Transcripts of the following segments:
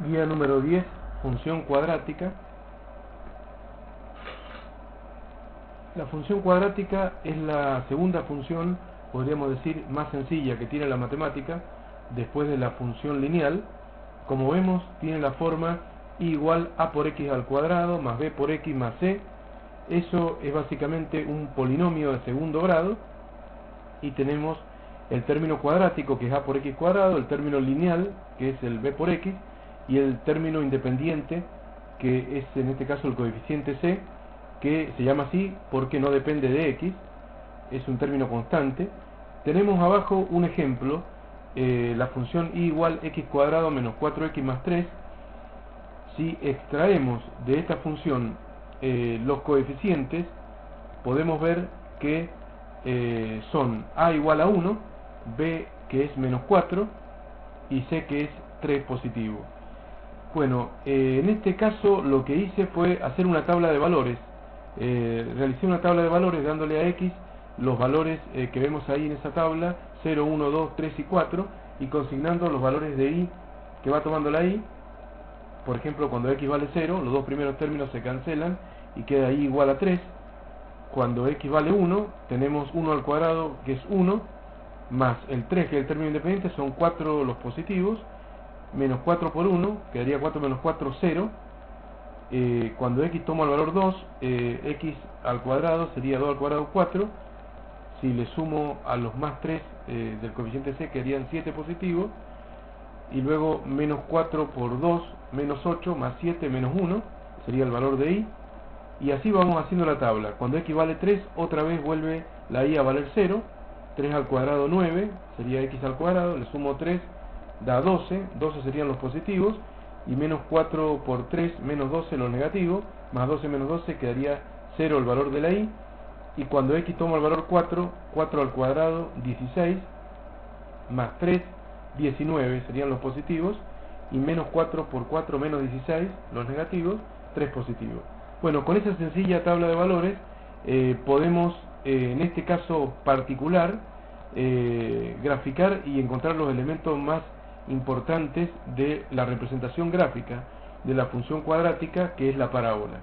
Guía número 10, función cuadrática. La función cuadrática es la segunda función, podríamos decir, más sencilla que tiene la matemática, después de la función lineal. Como vemos, tiene la forma y igual a por x al cuadrado más b por x más c. Eso es básicamente un polinomio de segundo grado, y tenemos el término cuadrático, que es a por x cuadrado, el término lineal, que es el b por x, y el término independiente, que es en este caso el coeficiente c, que se llama así porque no depende de x, es un término constante. Tenemos abajo un ejemplo, la función y igual x cuadrado menos 4x más 3. Si extraemos de esta función los coeficientes, podemos ver que son a igual a 1, b que es menos 4 y c que es 3 positivo. Bueno, en este caso lo que hice fue hacer una tabla de valores. Realicé una tabla de valores dándole a x los valores que vemos ahí en esa tabla, 0, 1, 2, 3 y 4, y consignando los valores de y que va tomando la y. Por ejemplo, cuando x vale 0, los dos primeros términos se cancelan y queda y igual a 3. Cuando x vale 1, tenemos 1 al cuadrado, que es 1, más el 3, que es el término independiente, son 4 los positivos, menos 4 por 1, quedaría 4 menos 4, 0. Cuando x toma el valor 2, x al cuadrado sería 2 al cuadrado 4. Si le sumo a los más 3 del coeficiente c, quedarían 7 positivos. Y luego menos 4 por 2, menos 8, más 7, menos 1, sería el valor de y. Y así vamos haciendo la tabla. Cuando x vale 3, otra vez vuelve la y a valer 0. 3 al cuadrado 9, sería x al cuadrado, le sumo 3, da 12, 12 serían los positivos, y menos 4 por 3, menos 12 los negativos, más 12 menos 12 quedaría 0 el valor de la y. Y cuando x toma el valor 4, 4 al cuadrado 16, más 3, 19 serían los positivos, y menos 4 por 4 menos 16 los negativos, 3 positivos. Bueno, con esa sencilla tabla de valores podemos, en este caso particular, graficar y encontrar los elementos más importantes de la representación gráfica de la función cuadrática, que es la parábola.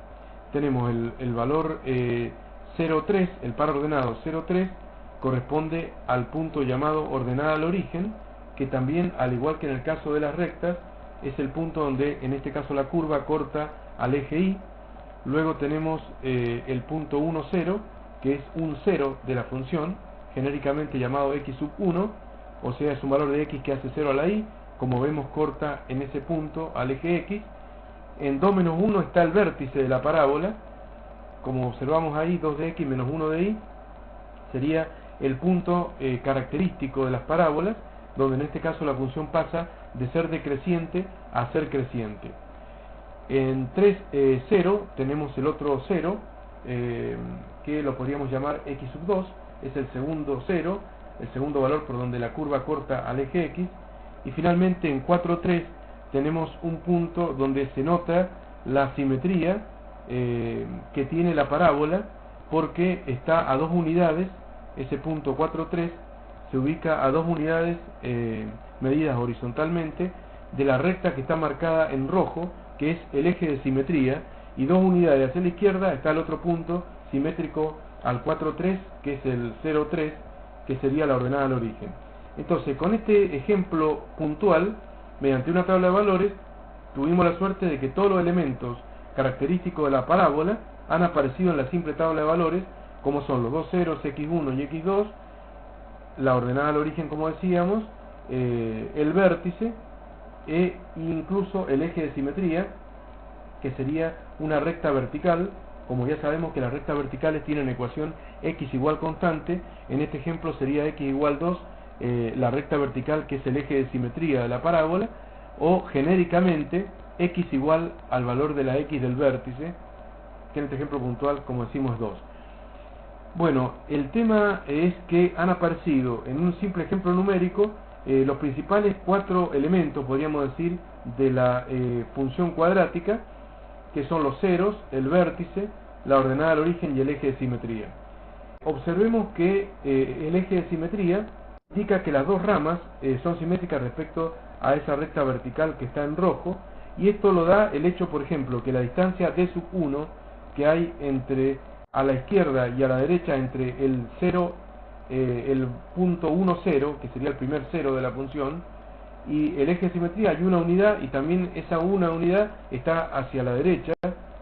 Tenemos el valor 0,3, el par ordenado 0,3, corresponde al punto llamado ordenada al origen, que también, al igual que en el caso de las rectas, es el punto donde en este caso la curva corta al eje y. Luego tenemos el punto 1, 0, que es un 0 de la función, genéricamente llamado x sub 1, o sea, es un valor de x que hace 0 a la y, como vemos corta en ese punto al eje x. En 2 menos 1 está el vértice de la parábola, como observamos ahí, 2 de x menos 1 de y, sería el punto característico de las parábolas, donde en este caso la función pasa de ser decreciente a ser creciente. En 3, 0, tenemos el otro 0, que lo podríamos llamar x sub 2, es el segundo 0, el segundo valor por donde la curva corta al eje x. Y finalmente en 4, 3 tenemos un punto donde se nota la simetría que tiene la parábola, porque está a 2 unidades, ese punto 4, 3 se ubica a 2 unidades medidas horizontalmente de la recta que está marcada en rojo, que es el eje de simetría, y 2 unidades hacia la izquierda está el otro punto simétrico al 4,3, que es el 0,3, que sería la ordenada al origen. Entonces, con este ejemplo puntual, mediante una tabla de valores, tuvimos la suerte de que todos los elementos característicos de la parábola han aparecido en la simple tabla de valores, como son los dos ceros, x1 y x2, la ordenada al origen, como decíamos, el vértice, e incluso el eje de simetría, que sería una recta vertical. Como ya sabemos que las rectas verticales tienen ecuación x igual constante, en este ejemplo sería x igual 2, la recta vertical, que es el eje de simetría de la parábola, o genéricamente x igual al valor de la x del vértice, que en este ejemplo puntual, como decimos, es 2. Bueno, el tema es que han aparecido en un simple ejemplo numérico los principales 4 elementos, podríamos decir, de la función cuadrática, que son los ceros, el vértice, la ordenada al origen y el eje de simetría. Observemos que el eje de simetría indica que las dos ramas son simétricas respecto a esa recta vertical que está en rojo, Y esto lo da el hecho, por ejemplo, que la distancia d sub 1 que hay entre a la izquierda y a la derecha entre el 0, el punto 1, 0, que sería el primer cero de la función, y el eje de simetría hay una unidad, y también esa una unidad está hacia la derecha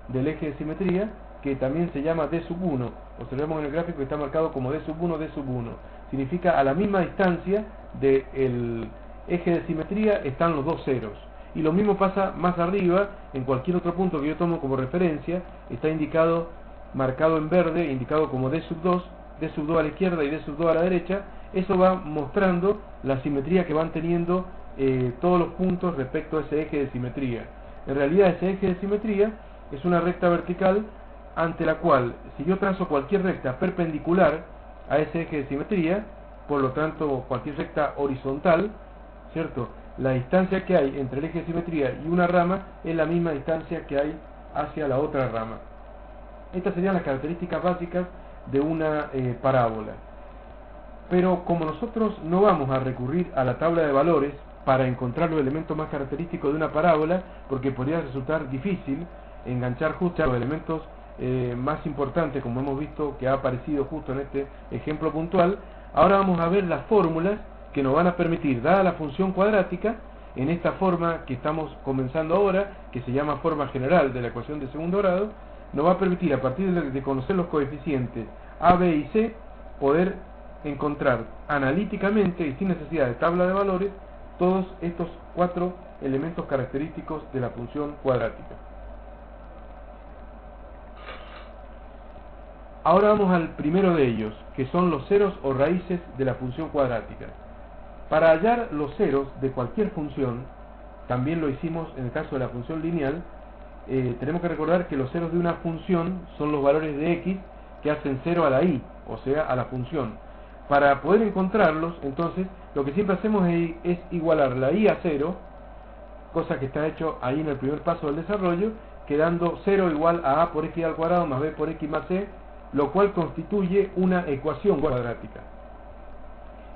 del eje de simetría, que también se llama d sub 1. Observemos en el gráfico que está marcado como d sub 1, d sub 1. Significa a la misma distancia del eje de simetría están los dos ceros. Y lo mismo pasa más arriba, en cualquier otro punto que yo tomo como referencia, está indicado, marcado en verde, indicado como d sub 2 a la izquierda y d sub 2 a la derecha. Eso va mostrando la simetría que van teniendo todos los puntos respecto a ese eje de simetría. En realidad ese eje de simetría es una recta vertical ante la cual, si yo trazo cualquier recta perpendicular a ese eje de simetría, por lo tanto cualquier recta horizontal, ¿cierto?, la distancia que hay entre el eje de simetría y una rama es la misma distancia que hay hacia la otra rama. Estas serían las características básicas de una parábola. Pero como nosotros no vamos a recurrir a la tabla de valores para encontrar los elementos más característicos de una parábola, porque podría resultar difícil enganchar justo los elementos más importantes, como hemos visto que ha aparecido justo en este ejemplo puntual, ahora vamos a ver las fórmulas que nos van a permitir, dada la función cuadrática, en esta forma que estamos comenzando ahora, que se llama forma general de la ecuación de segundo grado, nos va a permitir, a partir de conocer los coeficientes a, b y c, poder encontrar analíticamente y sin necesidad de tabla de valores todos estos 4 elementos característicos de la función cuadrática. Ahora vamos al primero de ellos, que son los ceros o raíces de la función cuadrática. Para hallar los ceros de cualquier función, también lo hicimos en el caso de la función lineal, tenemos que recordar que los ceros de una función son los valores de x que hacen 0 a la y, o sea, a la función. Para poder encontrarlos, entonces, lo que siempre hacemos es igualar la y a 0, cosa que está hecho ahí en el primer paso del desarrollo, quedando 0 igual a por x al cuadrado más b por x más c, lo cual constituye una ecuación cuadrática.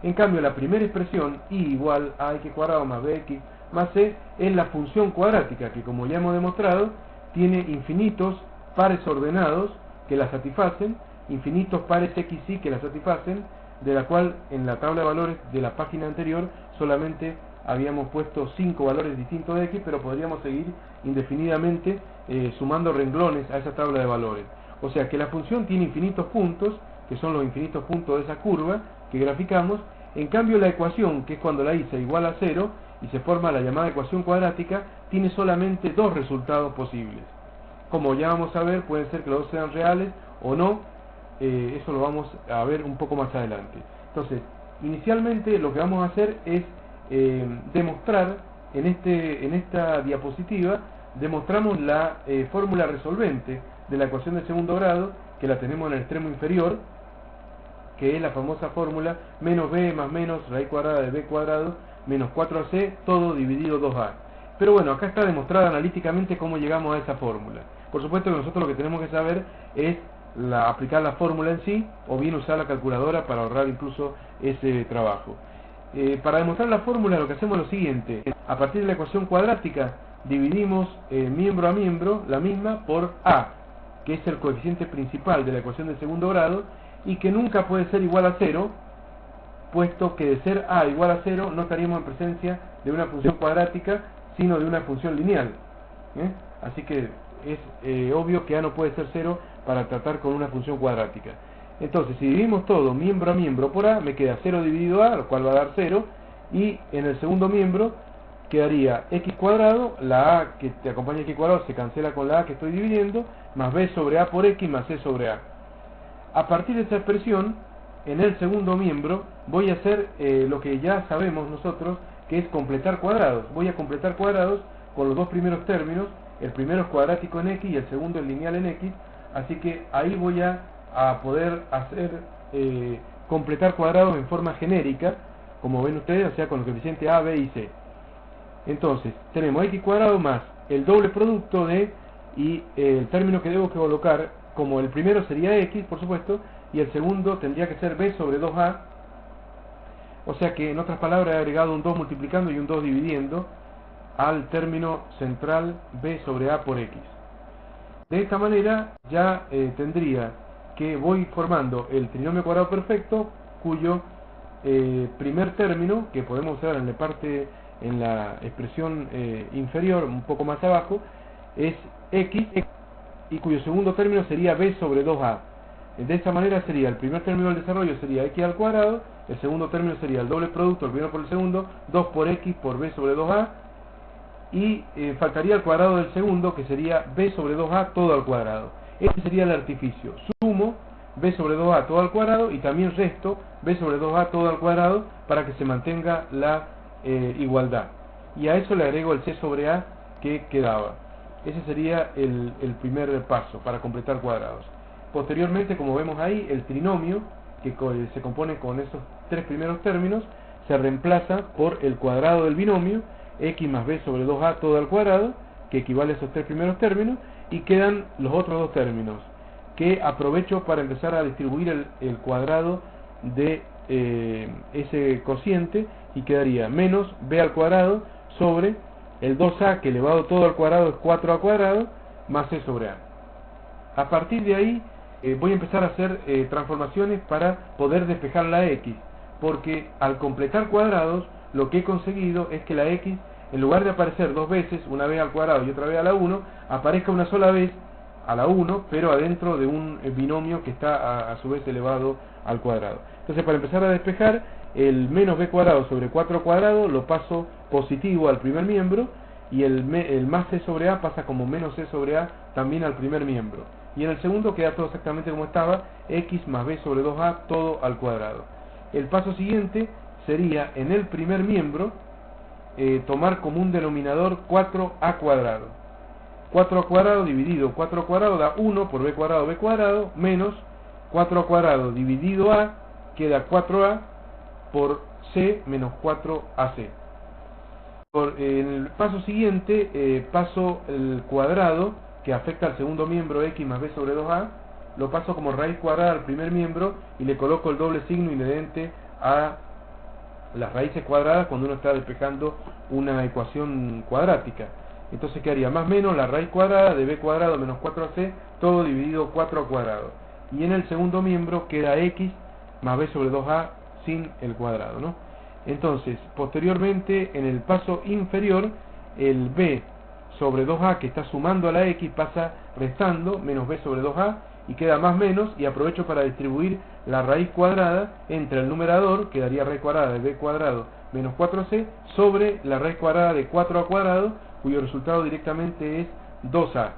En cambio, la primera expresión, y igual a x cuadrado más bx más c, es la función cuadrática, que como ya hemos demostrado, tiene infinitos pares ordenados que la satisfacen, infinitos pares x y que la satisfacen, de la cual en la tabla de valores de la página anterior solamente habíamos puesto 5 valores distintos de x, pero podríamos seguir indefinidamente sumando renglones a esa tabla de valores. O sea que la función tiene infinitos puntos, que son los infinitos puntos de esa curva que graficamos. En cambio, la ecuación, que es cuando la y se iguala a 0 y se forma la llamada ecuación cuadrática, tiene solamente dos resultados posibles. Como ya vamos a ver, pueden ser que los dos sean reales o no, eso lo vamos a ver un poco más adelante. Entonces, inicialmente lo que vamos a hacer es demostrar, en esta diapositiva, demostramos la fórmula resolvente de la ecuación de segundo grado, que la tenemos en el extremo inferior, que es la famosa fórmula menos b más menos raíz cuadrada de b cuadrado menos 4ac, todo dividido 2a. Pero bueno, acá está demostrada analíticamente cómo llegamos a esa fórmula. Por supuesto que nosotros lo que tenemos que saber es aplicar la fórmula en sí, o bien usar la calculadora para ahorrar incluso ese trabajo. Para demostrar la fórmula lo que hacemos es lo siguiente: a partir de la ecuación cuadrática dividimos miembro a miembro la misma por a, que es el coeficiente principal de la ecuación de segundo grado, y que nunca puede ser igual a 0, puesto que de ser a igual a 0 no estaríamos en presencia de una función cuadrática, sino de una función lineal. Así que es obvio que a no puede ser 0 para tratar con una función cuadrática. Entonces, si dividimos todo miembro a miembro por a, me queda 0 dividido a, lo cual va a dar 0, y en el segundo miembro quedaría x cuadrado, la a que te acompaña x cuadrado se cancela con la a que estoy dividiendo, más b sobre a por x más c sobre a. A partir de esta expresión, en el segundo miembro voy a hacer lo que ya sabemos nosotros, que es completar cuadrados. Voy a completar cuadrados con los dos primeros términos, el primero es cuadrático en x y el segundo es lineal en x, así que ahí voy a poder hacer completar cuadrados en forma genérica, como ven ustedes, o sea con los coeficientes a, b y c. Entonces, tenemos x cuadrado más el doble producto de, y el término que debo colocar, como el primero sería x, por supuesto, y el segundo tendría que ser b sobre 2a, o sea que en otras palabras he agregado un 2 multiplicando y un 2 dividiendo, al término central b sobre a por x. De esta manera ya tendría que voy formando el trinomio cuadrado perfecto, cuyo primer término, que podemos usar en la expresión inferior, un poco más abajo, es x, y cuyo segundo término sería b sobre 2a. De esta manera sería el primer término del desarrollo sería x al cuadrado, el segundo término sería el doble producto, el primero por el segundo, 2 por x por b sobre 2a, y faltaría el cuadrado del segundo, que sería b sobre 2a todo al cuadrado. Este sería el artificio. Sumo b sobre 2a todo al cuadrado y también resto b sobre 2a todo al cuadrado para que se mantenga la igualdad. Y a eso le agrego el c sobre a que quedaba. Ese sería el primer paso para completar cuadrados. Posteriormente, como vemos ahí, el trinomio, que se compone con esos tres primeros términos, se reemplaza por el cuadrado del binomio, x más b sobre 2a todo al cuadrado, que equivale a esos tres primeros términos, y quedan los otros dos términos, que aprovecho para empezar a distribuir el cuadrado de ese cociente, y quedaría menos b al cuadrado sobre el 2a, que elevado todo al cuadrado es 4a cuadrado, más c sobre a. A partir de ahí voy a empezar a hacer transformaciones para poder despejar la x, porque al completar cuadrados lo que he conseguido es que la x, en lugar de aparecer dos veces, una vez al cuadrado y otra vez a la 1, aparezca una sola vez a la 1, pero adentro de un binomio que está a su vez elevado al cuadrado. Entonces, para empezar a despejar, el menos b cuadrado sobre 4 cuadrado lo paso positivo al primer miembro, y el más c sobre a pasa como menos c sobre a también al primer miembro. Y en el segundo queda todo exactamente como estaba, x más b sobre 2a todo al cuadrado. El paso siguiente sería, en el primer miembro, tomar como un denominador 4a cuadrado. 4 al cuadrado dividido 4 al cuadrado da 1 por b cuadrado, menos 4 al cuadrado dividido a, queda 4a por c menos 4ac. En el paso siguiente, paso el cuadrado que afecta al segundo miembro, x más b sobre 2a, lo paso como raíz cuadrada al primer miembro y le coloco el doble signo inherente a las raíces cuadradas cuando uno está despejando una ecuación cuadrática. Entonces quedaría más menos la raíz cuadrada de b cuadrado menos 4ac, todo dividido 4 al cuadrado. Y en el segundo miembro queda x más b sobre 2a sin el cuadrado, ¿no? Entonces, posteriormente, en el paso inferior, el b sobre 2a que está sumando a la x pasa restando, menos b sobre 2a, y queda más menos, y aprovecho para distribuir la raíz cuadrada entre el numerador, que daría raíz cuadrada de b cuadrado menos 4c, sobre la raíz cuadrada de 4 al cuadrado, cuyo resultado directamente es 2a.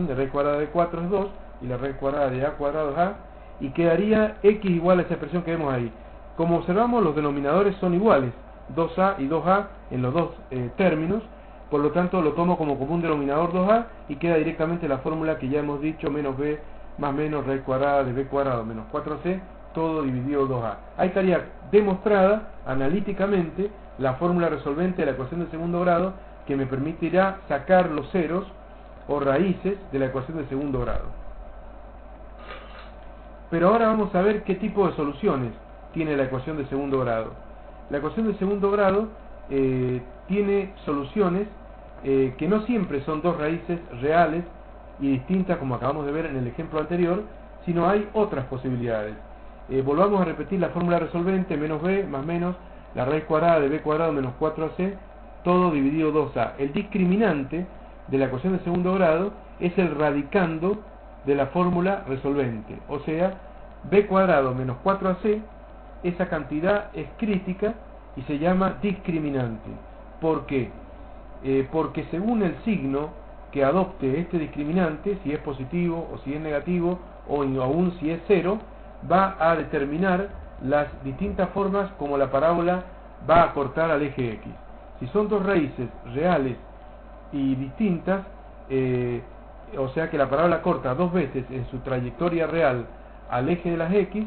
La raíz cuadrada de 4 es 2, y la raíz cuadrada de a cuadrado es a, y quedaría x igual a esa expresión que vemos ahí. Como observamos, los denominadores son iguales, 2a y 2a en los dos términos, por lo tanto lo tomo como común denominador 2a, y queda directamente la fórmula que ya hemos dicho, menos b más menos raíz cuadrada de b cuadrado menos 4c, todo dividido 2a. Ahí estaría demostrada analíticamente la fórmula resolvente de la ecuación de segundo grado, que me permitirá sacar los ceros o raíces de la ecuación de segundo grado. Pero ahora vamos a ver qué tipo de soluciones tiene la ecuación de segundo grado. La ecuación de segundo grado tiene soluciones que no siempre son dos raíces reales y distintas, como acabamos de ver en el ejemplo anterior, sino hay otras posibilidades. Volvamos a repetir la fórmula resolvente: menos b más menos la raíz cuadrada de b cuadrado menos 4ac, todo dividido 2a. El discriminante de la ecuación de segundo grado es el radicando de la fórmula resolvente, o sea, b cuadrado menos 4ac. Esa cantidad es crítica y se llama discriminante. ¿Por qué? Porque según el signo que adopte este discriminante, si es positivo o si es negativo, o aún si es cero, va a determinar las distintas formas como la parábola va a cortar al eje X. Si son dos raíces reales y distintas, o sea que la parábola corta dos veces en su trayectoria real al eje de las X,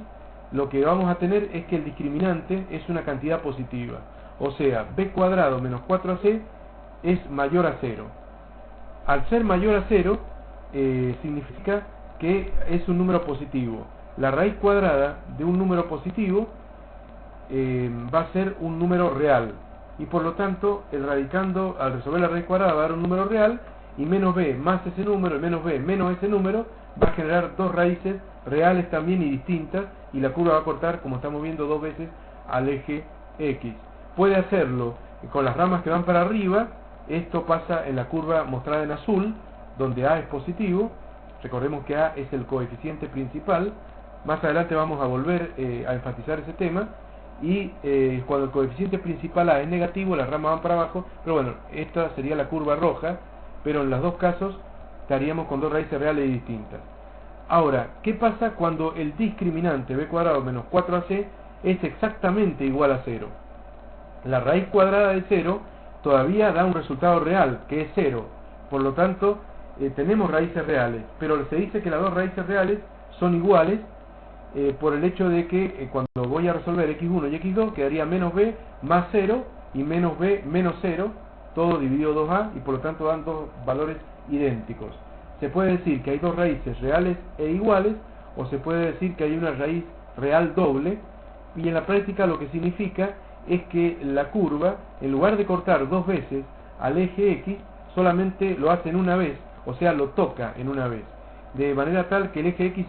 lo que vamos a tener es que el discriminante es una cantidad positiva. O sea, b cuadrado menos 4ac es mayor a 0. Al ser mayor a 0, significa que es un número positivo. La raíz cuadrada de un número positivo va a ser un número real. y por lo tanto el radicando al resolver la raíz cuadrada va a dar un número real, y menos b más ese número y menos b menos ese número va a generar dos raíces reales también y distintas, y la curva va a cortar, como estamos viendo, dos veces al eje X. Puede hacerlo con las ramas que van para arriba. Esto pasa en la curva mostrada en azul, donde A es positivo. Recordemos que A es el coeficiente principal. Más adelante vamos a volver a enfatizar ese tema. Y cuando el coeficiente principal A es negativo, las ramas van para abajo. Pero bueno, esta sería la curva roja, pero en los dos casos estaríamos con dos raíces reales y distintas. Ahora, ¿qué pasa cuando el discriminante b cuadrado menos 4ac es exactamente igual a 0? La raíz cuadrada de 0 todavía da un resultado real, que es 0. Por lo tanto, tenemos raíces reales, pero se dice que las dos raíces reales son iguales por el hecho de que cuando voy a resolver x1 y x2 quedaría menos b más 0 y menos b menos 0, todo dividido 2a, y por lo tanto dan dos valores idénticos. Se puede decir que hay dos raíces reales e iguales, o se puede decir que hay una raíz real doble, y en la práctica lo que significa es que la curva, en lugar de cortar dos veces al eje X, solamente lo hace en una vez, o sea, lo toca en una vez, de manera tal que el eje X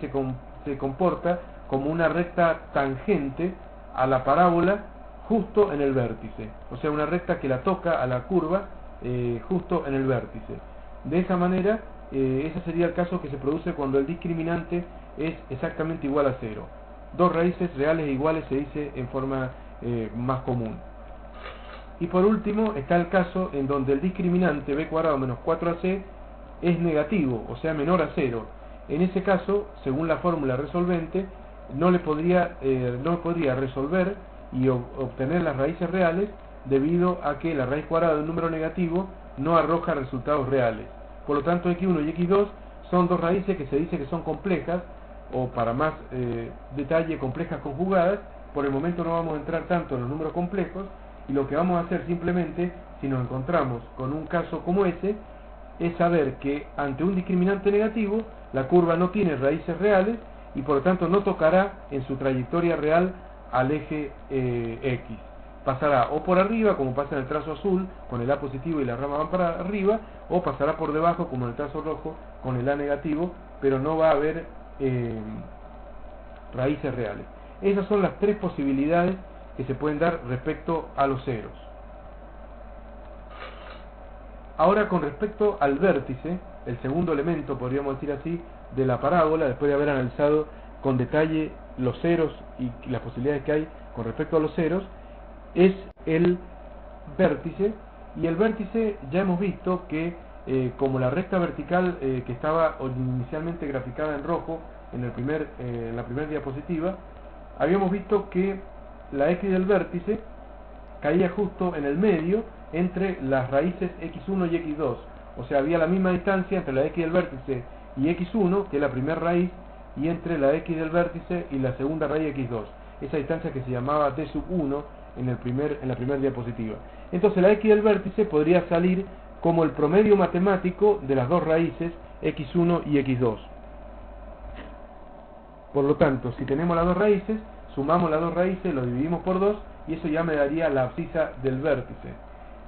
se comporta como una recta tangente a la parábola justo en el vértice, o sea, una recta que la toca a la curva justo en el vértice. De esa manera, ese sería el caso que se produce cuando el discriminante es exactamente igual a 0. Dos raíces reales e iguales se dice en forma más común. Y por último está el caso en donde el discriminante b cuadrado menos 4ac es negativo, o sea menor a 0. En ese caso, según la fórmula resolvente, no podría resolver y obtener las raíces reales, debido a que la raíz cuadrada de un número negativo no arroja resultados reales. Por lo tanto, x1 y x2 son dos raíces que se dice que son complejas, o para más detalle, complejas conjugadas. Por el momento no vamos a entrar tanto en los números complejos, y lo que vamos a hacer simplemente, si nos encontramos con un caso como ese, es saber que ante un discriminante negativo, la curva no tiene raíces reales, y por lo tanto no tocará en su trayectoria real al eje X. Pasará o por arriba, como pasa en el trazo azul, con el A positivo y la rama van para arriba, o pasará por debajo, como en el trazo rojo, con el A negativo, pero no va a haber raíces reales. Esas son las tres posibilidades que se pueden dar respecto a los ceros. Ahora, con respecto al vértice, el segundo elemento, podríamos decir así, de la parábola, después de haber analizado con detalle los ceros y las posibilidades que hay con respecto a los ceros, es el vértice. Y el vértice ya hemos visto que como la recta vertical que estaba inicialmente graficada en rojo en la primera diapositiva, habíamos visto que la x del vértice caía justo en el medio entre las raíces x1 y x2, o sea, había la misma distancia entre la x del vértice y x1, que es la primera raíz, y entre la x del vértice y la segunda raíz x2, esa distancia que se llamaba d sub 1 en la primera diapositiva. Entonces la x del vértice podría salir como el promedio matemático de las dos raíces x1 y x2. Por lo tanto, si tenemos las dos raíces, sumamos las dos raíces, lo dividimos por 2, y eso ya me daría la abscisa del vértice.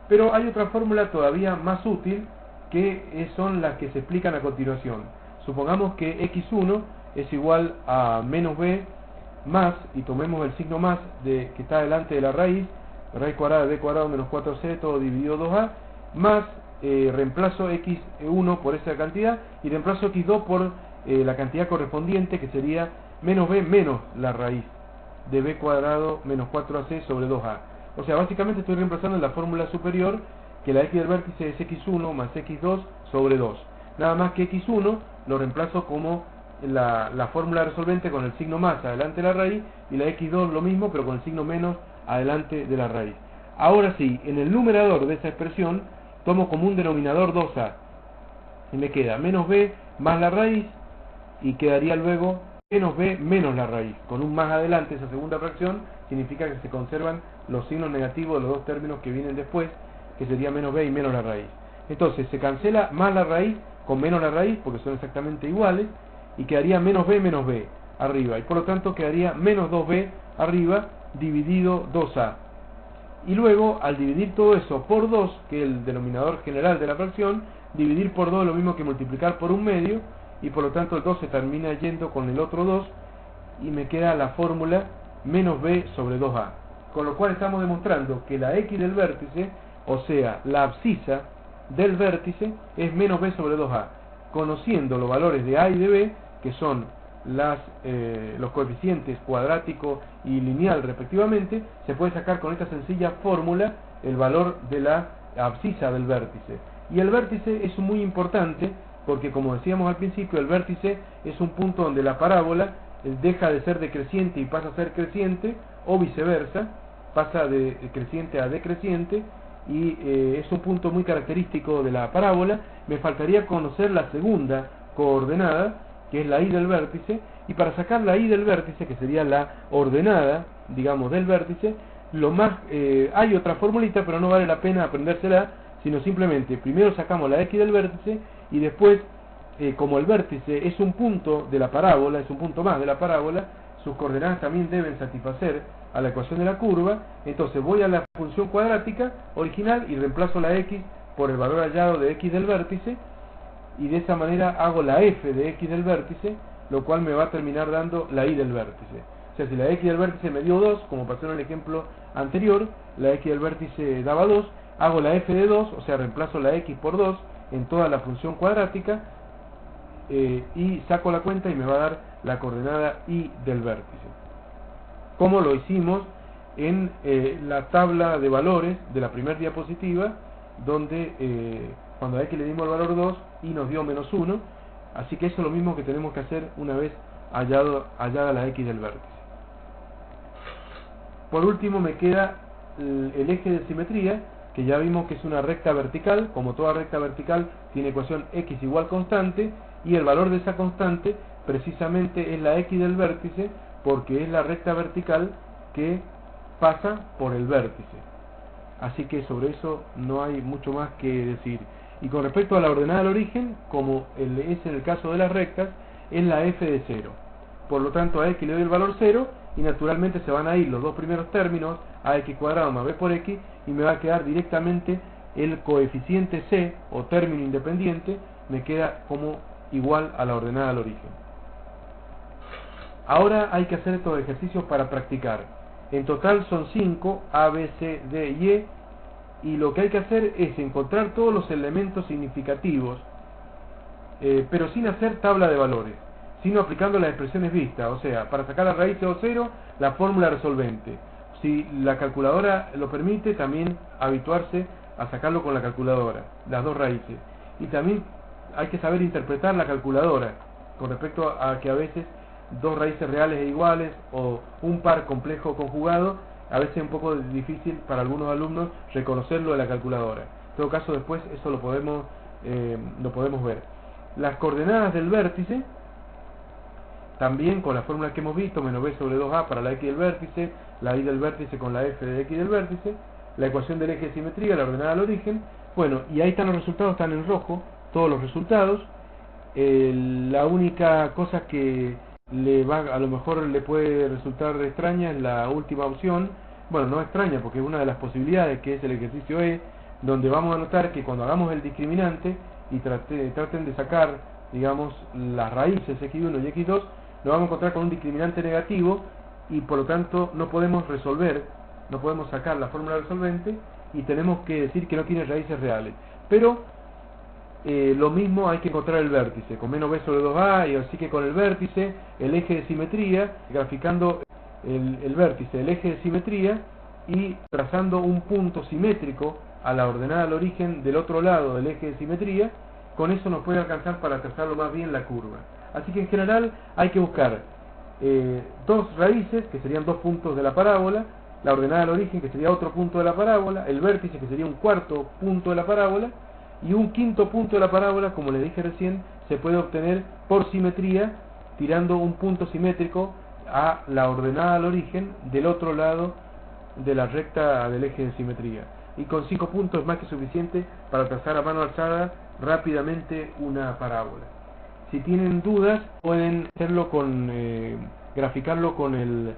Pero hay otra fórmula todavía más útil, que son las que se explican a continuación. Supongamos que x1 es igual a menos b más, y tomemos el signo más que está delante de la raíz cuadrada de b cuadrado menos 4c, todo dividido 2a, más reemplazo x1 por esa cantidad, y reemplazo x2 por la cantidad correspondiente, que sería menos b menos la raíz de b cuadrado menos 4ac sobre 2a. O sea, básicamente estoy reemplazando en la fórmula superior que la x del vértice es x1 más x2 sobre 2. Nada más que x1 lo reemplazo como la fórmula resolvente con el signo más adelante de la raíz, y la x2 lo mismo, pero con el signo menos adelante de la raíz. Ahora sí, en el numerador de esa expresión tomo como un denominador 2a, y me queda menos b más la raíz, y quedaría luego menos b menos la raíz. Con un más adelante, esa segunda fracción significa que se conservan los signos negativos de los dos términos que vienen después, que sería menos b y menos la raíz. Entonces se cancela más la raíz con menos la raíz, porque son exactamente iguales, y quedaría menos b arriba, y por lo tanto quedaría menos 2b arriba dividido 2a. y luego al dividir todo eso por 2, que es el denominador general de la fracción, dividir por 2 es lo mismo que multiplicar por 1/2, y por lo tanto el 2 se termina yendo con el otro 2, y me queda la fórmula menos b sobre 2a. Con lo cual estamos demostrando que la x del vértice, o sea, la abscisa del vértice, es menos b sobre 2a. Conociendo los valores de a y de b, que son los coeficientes cuadrático y lineal respectivamente, se puede sacar con esta sencilla fórmula el valor de la abscisa del vértice. Y el vértice es muy importante porque, como decíamos al principio, el vértice es un punto donde la parábola deja de ser decreciente y pasa a ser creciente, o viceversa, pasa de creciente a decreciente, y es un punto muy característico de la parábola. Me faltaría conocer la segunda coordenada, que es la y del vértice, y para sacar la y del vértice, que sería la ordenada, digamos, del vértice, hay otra formulita, pero no vale la pena aprendérsela, sino simplemente primero sacamos la x del vértice, y después, como el vértice es un punto de la parábola, es un punto más de la parábola, sus coordenadas también deben satisfacer a la ecuación de la curva. Entonces voy a la función cuadrática original y reemplazo la x por el valor hallado de x del vértice, y de esa manera hago la f de x del vértice, lo cual me va a terminar dando la y del vértice. O sea, si la x del vértice me dio 2, como pasó en el ejemplo anterior, la x del vértice daba 2, hago la f de 2, o sea, reemplazo la x por 2 en toda la función cuadrática, y saco la cuenta y me va a dar la coordenada y del vértice, como lo hicimos en la tabla de valores de la primera diapositiva, donde cuando a x le dimos el valor 2 y nos dio menos 1, así que eso es lo mismo que tenemos que hacer una vez hallada la x del vértice. Por último me queda el eje de simetría, que ya vimos que es una recta vertical. Como toda recta vertical tiene ecuación x igual constante, y el valor de esa constante precisamente es la x del vértice, porque es la recta vertical que pasa por el vértice. Así que sobre eso no hay mucho más que decir. Y con respecto a la ordenada al origen, como es en el caso de las rectas, es la f de 0. Por lo tanto, a x le doy el valor 0, y naturalmente se van a ir los dos primeros términos, ax cuadrado más b por x, y me va a quedar directamente el coeficiente c, o término independiente, me queda como igual a la ordenada al origen. Ahora hay que hacer estos ejercicios para practicar. En total son 5, a, b, c, d y e, y lo que hay que hacer es encontrar todos los elementos significativos, pero sin hacer tabla de valores, sino aplicando las expresiones vistas. O sea, para sacar la raíz de o 0, la fórmula resolvente. Si la calculadora lo permite, también habituarse a sacarlo con la calculadora, las dos raíces. Y también hay que saber interpretar la calculadora con respecto a que a veces dos raíces reales e iguales o un par complejo conjugado, a veces es un poco difícil para algunos alumnos reconocerlo de la calculadora. En todo caso, después eso lo podemos ver. Las coordenadas del vértice, también con la fórmula que hemos visto, menos b sobre 2a para la x del vértice, la y del vértice con la f de x del vértice, la ecuación del eje de simetría, la ordenada al origen. Bueno, y ahí están los resultados, están en rojo todos los resultados. La única cosa que a lo mejor le puede resultar extraña es la última opción. Bueno, no extraña, porque es una de las posibilidades, que es el ejercicio E, donde vamos a notar que cuando hagamos el discriminante y traten de sacar, digamos, las raíces x1 y x2, nos vamos a encontrar con un discriminante negativo, y por lo tanto no podemos resolver, no podemos sacar la fórmula resolvente, y tenemos que decir que no tiene raíces reales. Pero lo mismo hay que encontrar el vértice, con menos b sobre 2a, y así que con el vértice, el eje de simetría, graficando el vértice, el eje de simetría, y trazando un punto simétrico a la ordenada al origen del otro lado del eje de simetría, con eso nos puede alcanzar para trazarlo más bien la curva. Así que en general hay que buscar dos raíces, que serían dos puntos de la parábola, la ordenada al origen, que sería otro punto de la parábola, el vértice, que sería un cuarto punto de la parábola, y un quinto punto de la parábola, como les dije recién, se puede obtener por simetría, tirando un punto simétrico a la ordenada al origen del otro lado de la recta del eje de simetría. Y con 5 puntos es más que suficiente para trazar a mano alzada rápidamente una parábola. Si tienen dudas, pueden hacerlo graficarlo con el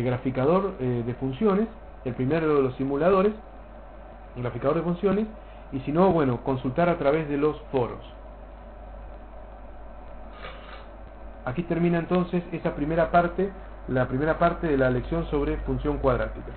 graficador de funciones, el primero de los simuladores, un graficador de funciones, y si no, bueno, consultar a través de los foros. Aquí termina entonces esa primera parte, la primera parte de la lección sobre función cuadrática.